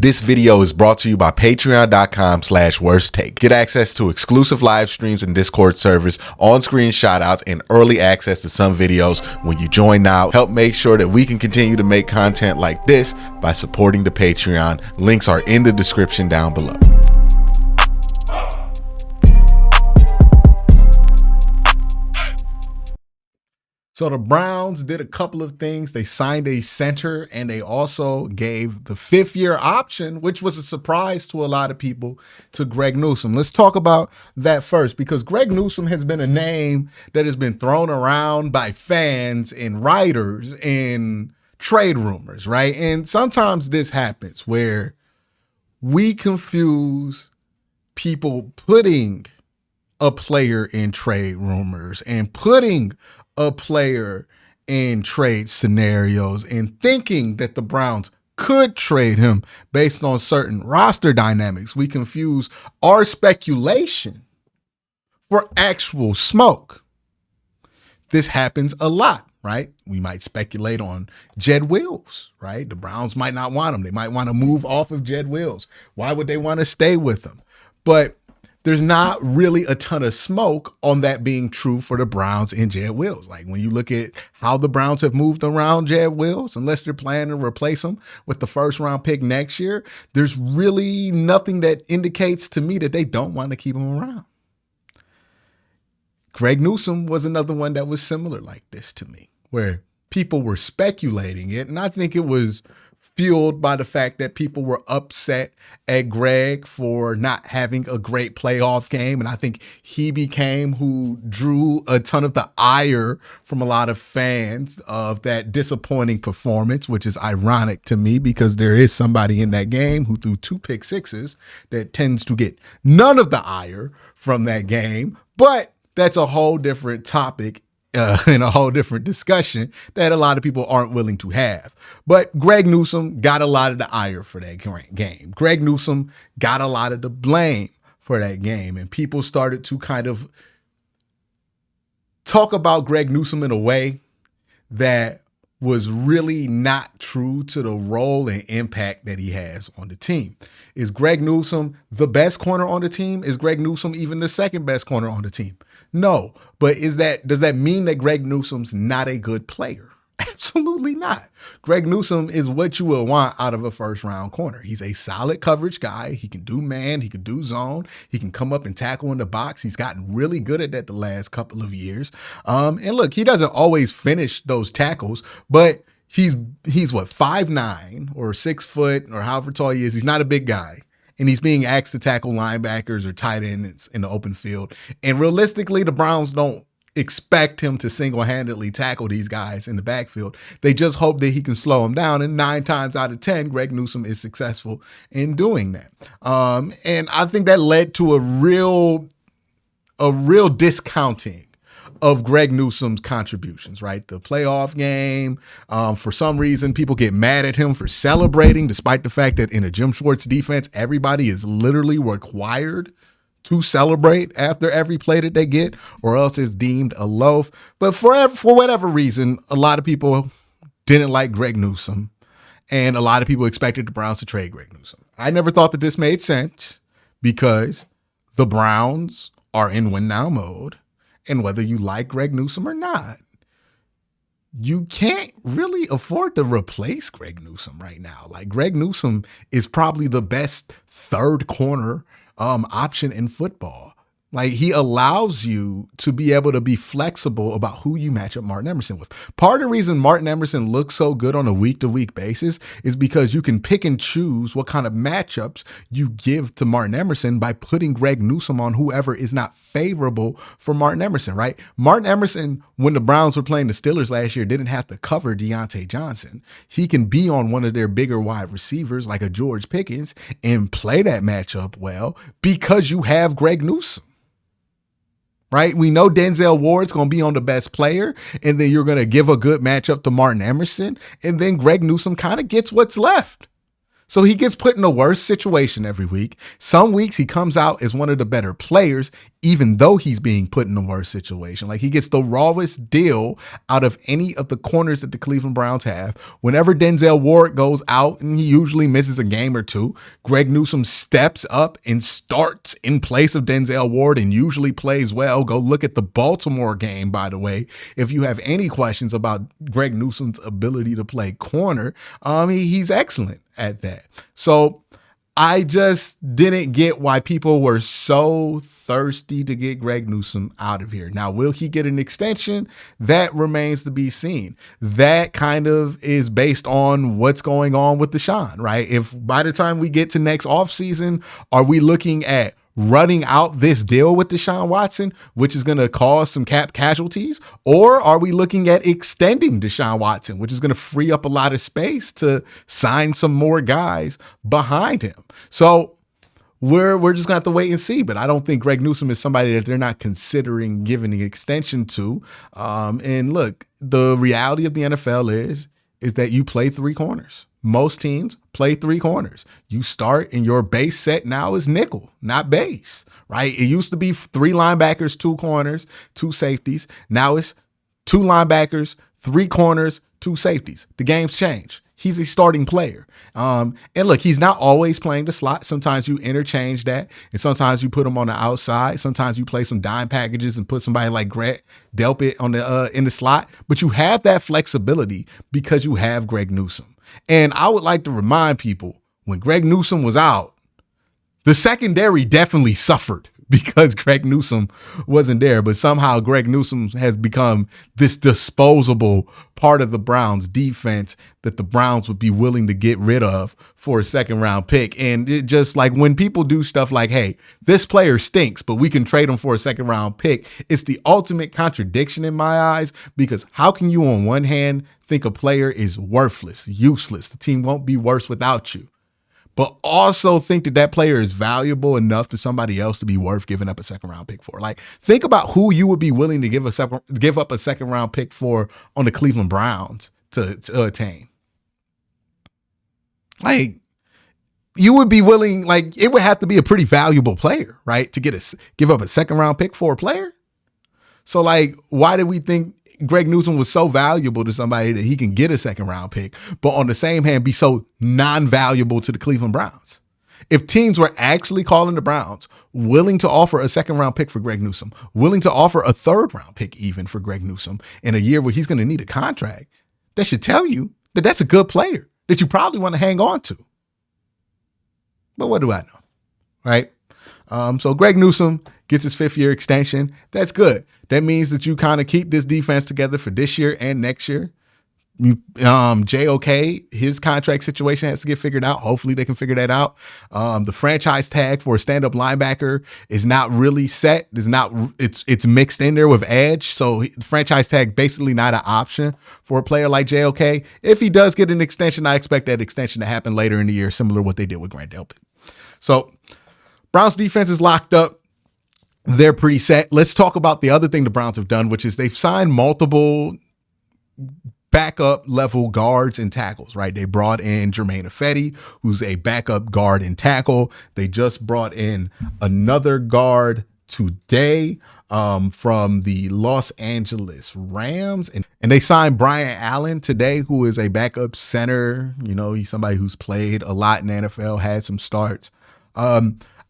This video is brought to you by patreon.com/worsttake. Get access to exclusive live streams and Discord servers, on-screen shoutouts, and early access to some videos when you join now. Help make sure that we can continue to make content like this by supporting the Patreon. Links are in the description down below. So the Browns did a couple of things. They signed a center and they also gave the 5th-year option, which was a surprise to a lot of people, to Greg Newsome. Let's talk about that first, because Greg Newsome has been a name that has been thrown around by fans and writers in trade rumors, right? And sometimes this happens where we confuse people putting a player in trade rumors and putting a player in trade scenarios and thinking that the Browns could trade him based on certain roster dynamics. We confuse our speculation for actual smoke. This happens a lot, right? We might speculate on Jed Wills, right? The Browns might not want him. They might want to move off of Jed Wills. Why would they want to stay with him? But there's not really a ton of smoke on that being true for the Browns and Jed Wills. Like when you look at how the Browns have moved around Jed Wills, unless they're planning to replace him with the 1st-round pick next year, there's really nothing that indicates to me that they don't want to keep him around. Greg Newsome was another one that was similar like this to me, where people were speculating it. And I think it was fueled by the fact that people were upset at Greg for not having a great playoff game. And I think he became who drew a ton of the ire from a lot of fans of that disappointing performance, which is ironic to me because there is somebody in that game who threw 2 pick sixes that tends to get none of the ire from that game. But that's a whole different topic in a whole different discussion that a lot of people aren't willing to have. But Greg Newsome got a lot of the ire for that game. Greg Newsome got a lot of the blame for that game. And people started to kind of talk about Greg Newsome in a way that was really not true to the role and impact that he has on the team. Is Greg Newsome the best corner on the team? Is Greg Newsome even the 2nd best corner on the team? No. But does that mean that Greg Newsome's not a good player? Absolutely not. Greg Newsome is what you would want out of a 1st-round corner. He's a solid coverage guy. He can do man. He can do zone. He can come up and tackle in the box. He's gotten really good at that the last couple of years. And look, he doesn't always finish those tackles, but he's what, 5'9" or 6 foot or however tall he is. He's not a big guy. And he's being asked to tackle linebackers or tight ends in the open field. And realistically, the Browns don't expect him to single-handedly tackle these guys in the backfield. They just hope that he can slow them down. And 9 times out of 10, Greg Newsome is successful in doing that. And I think that led to a real discounting of Greg Newsome's contributions, right? The playoff game, for some reason, people get mad at him for celebrating, despite the fact that in a Jim Schwartz defense, everybody is literally required to celebrate after every play that they get, or else it's deemed a loaf. But for whatever reason, a lot of people didn't like Greg Newsome, and a lot of people expected the Browns to trade Greg Newsome. I never thought that this made sense because the Browns are in win-now mode. And whether you like Greg Newsome or not, you can't really afford to replace Greg Newsome right now. Like Greg Newsome is probably the best 3rd corner option in football. Like he allows you to be able to be flexible about who you match up Martin Emerson with. Part of the reason Martin Emerson looks so good on a week-to-week basis is because you can pick and choose what kind of matchups you give to Martin Emerson by putting Greg Newsome on whoever is not favorable for Martin Emerson, right? Martin Emerson, when the Browns were playing the Steelers last year, didn't have to cover Deontay Johnson. He can be on one of their bigger wide receivers like a George Pickens and play that matchup well because you have Greg Newsome. Right? We know Denzel Ward's going to be on the best player, and then you're going to give a good matchup to Martin Emerson, and then Greg Newsome kind of gets what's left. So he gets put in a worse situation every week. Some weeks he comes out as one of the better players, even though he's being put in a worse situation. Like, he gets the rawest deal out of any of the corners that the Cleveland Browns have. Whenever Denzel Ward goes out, and he usually misses a game or two, Greg Newsome steps up and starts in place of Denzel Ward and usually plays well. Go look at the Baltimore game, by the way, if you have any questions about Greg Newsome's ability to play corner. He's excellent at that. So I just didn't get why people were so thirsty to get Greg Newsome out of here. Now, will he get an extension? That remains to be seen. That kind of is based on what's going on with Deshaun, right? If by the time we get to next offseason, are we looking at running out this deal with Deshaun Watson, which is going to cause some cap casualties? Or are we looking at extending Deshaun Watson, which is going to free up a lot of space to sign some more guys behind him? So we're just going to have to wait and see. But I don't think Greg Newsome is somebody that they're not considering giving an extension to. And look, the reality of the NFL is that you play three corners. Most teams play three corners. You start and your base set now is nickel, not base, right? It used to be three linebackers, two corners, two safeties. Now it's two linebackers, three corners, two safeties. The game's changed. He's a starting player. And look, he's not always playing the slot. Sometimes you interchange that, and sometimes you put him on the outside. Sometimes you play some dime packages and put somebody like Greg Delpit on the in the slot. But you have that flexibility because you have Greg Newsome. And I would like to remind people, when Greg Newsome was out, the secondary definitely suffered because Greg Newsome wasn't there. But somehow Greg Newsome has become this disposable part of the Browns defense that the Browns would be willing to get rid of for a second-round pick. And it just, like, when people do stuff like, hey, this player stinks, but we can trade him for a second-round pick, it's the ultimate contradiction in my eyes, because how can you on one hand think a player is worthless, useless, the team won't be worse without you, but also think that that player is valuable enough to somebody else to be worth giving up a second-round pick for? Like, think about who you would be willing to give up a second-round pick for on the Cleveland Browns to attain. Like, you would be willing, like, it would have to be a pretty valuable player, right, to give up a second-round pick for a player. So, like, why did we think Greg Newsome was so valuable to somebody that he can get a second-round pick, but on the same hand be so non-valuable to the Cleveland Browns? If teams were actually calling the Browns willing to offer a second-round pick for Greg Newsome, willing to offer a third-round pick even for Greg Newsome in a year where he's going to need a contract, that should tell you that that's a good player that you probably want to hang on to. But what do I know, right? So Greg Newsome gets his 5th-year extension. That's good. That means that you kind of keep this defense together for this year and next year. JOK, his contract situation has to get figured out. Hopefully they can figure that out. The franchise tag for a stand-up linebacker is not really set. It's mixed in there with edge. So the franchise tag basically not an option for a player like JOK. If he does get an extension, I expect that extension to happen later in the year, similar to what they did with Grant Delpit. So Browns defense is locked up. They're pretty set. Let's talk about the other thing the Browns have done, which is they've signed multiple backup level guards and tackles, right? They brought in Jermaine Ifedi, who's a backup guard and tackle. They just brought in another guard today from the Los Angeles Rams. And they signed Brian Allen today, who is a backup center. You know, he's somebody who's played a lot in the NFL, had some starts.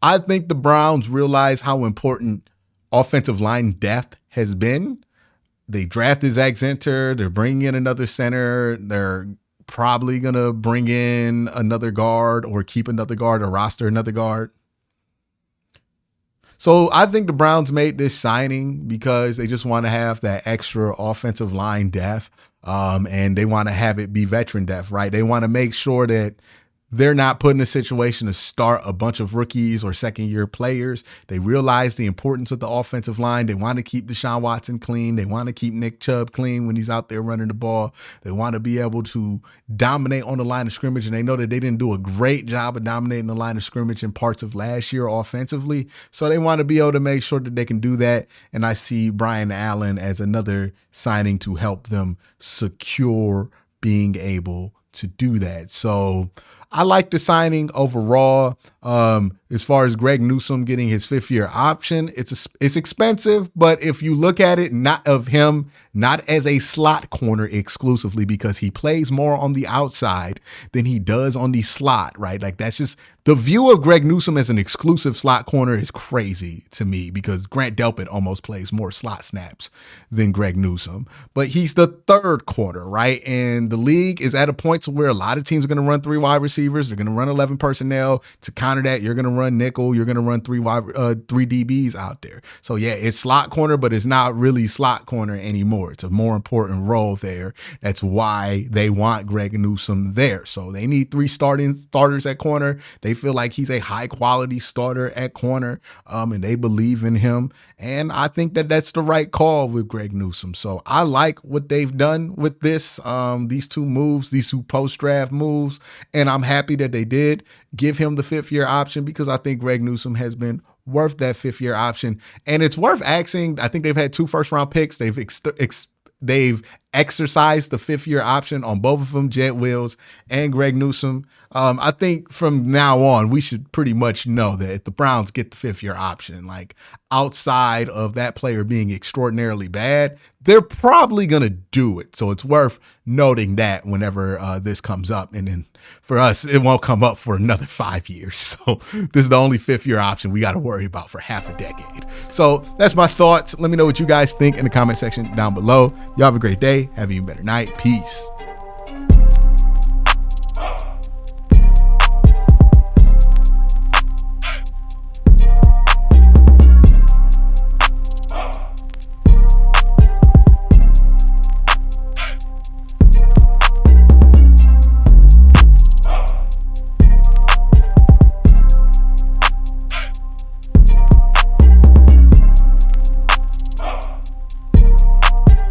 I think the Browns realize how important offensive line depth has been. They drafted Zach Zinter. They're bringing in another center. They're probably going to bring in another guard or keep another guard or roster another guard. So I think the Browns made this signing because they just want to have that extra offensive line depth, and they want to have it be veteran depth, right? They want to make sure that they're not put in a situation to start a bunch of rookies or second-year players. They realize the importance of the offensive line. They want to keep Deshaun Watson clean. They want to keep Nick Chubb clean when he's out there running the ball. They want to be able to dominate on the line of scrimmage, and they know that they didn't do a great job of dominating the line of scrimmage in parts of last year offensively. So they want to be able to make sure that they can do that, and I see Brian Allen as another signing to help them secure being able to do that. So I like the signing overall. As far as Greg Newsome getting his 5th-year option, it's expensive, but if you look at it, not as a slot corner exclusively, because he plays more on the outside than he does on the slot, right? Like, that's just the view of Greg Newsome as an exclusive slot corner is crazy to me, because Grant Delpit almost plays more slot snaps than Greg Newsome, but he's the 3rd corner, right? And the league is at a point to where a lot of teams are going to run 3 wide receivers. They're going to run 11 personnel. To counter that, you're going to run nickel. You're going to run 3 DBs out there. So yeah, it's slot corner, but it's not really slot corner anymore. It's a more important role there. That's why they want Greg Newsome there. So they need 3 starters at corner. They feel like he's a high quality starter at corner, and they believe in him. And I think that that's the right call with Greg Newsome. So I like what they've done with this, these 2 moves, these 2 post-draft moves. And I'm happy that they did give him the 5th-year option, because I think Greg Newsome has been worth that 5th-year option. And it's worth asking. I think they've had 2 first-round picks. They've exercised the 5th-year option on both of them, Jed Wills and Greg Newsome. I think from now on, we should pretty much know that if the Browns get the 5th-year option, like, outside of that player being extraordinarily bad, they're probably going to do it. So it's worth noting that whenever this comes up. And then for us, it won't come up for another 5 years. So this is the only 5th-year option we got to worry about for half a decade. So that's my thoughts. Let me know what you guys think in the comment section down below. Y'all have a great day. Have an even better night. Peace.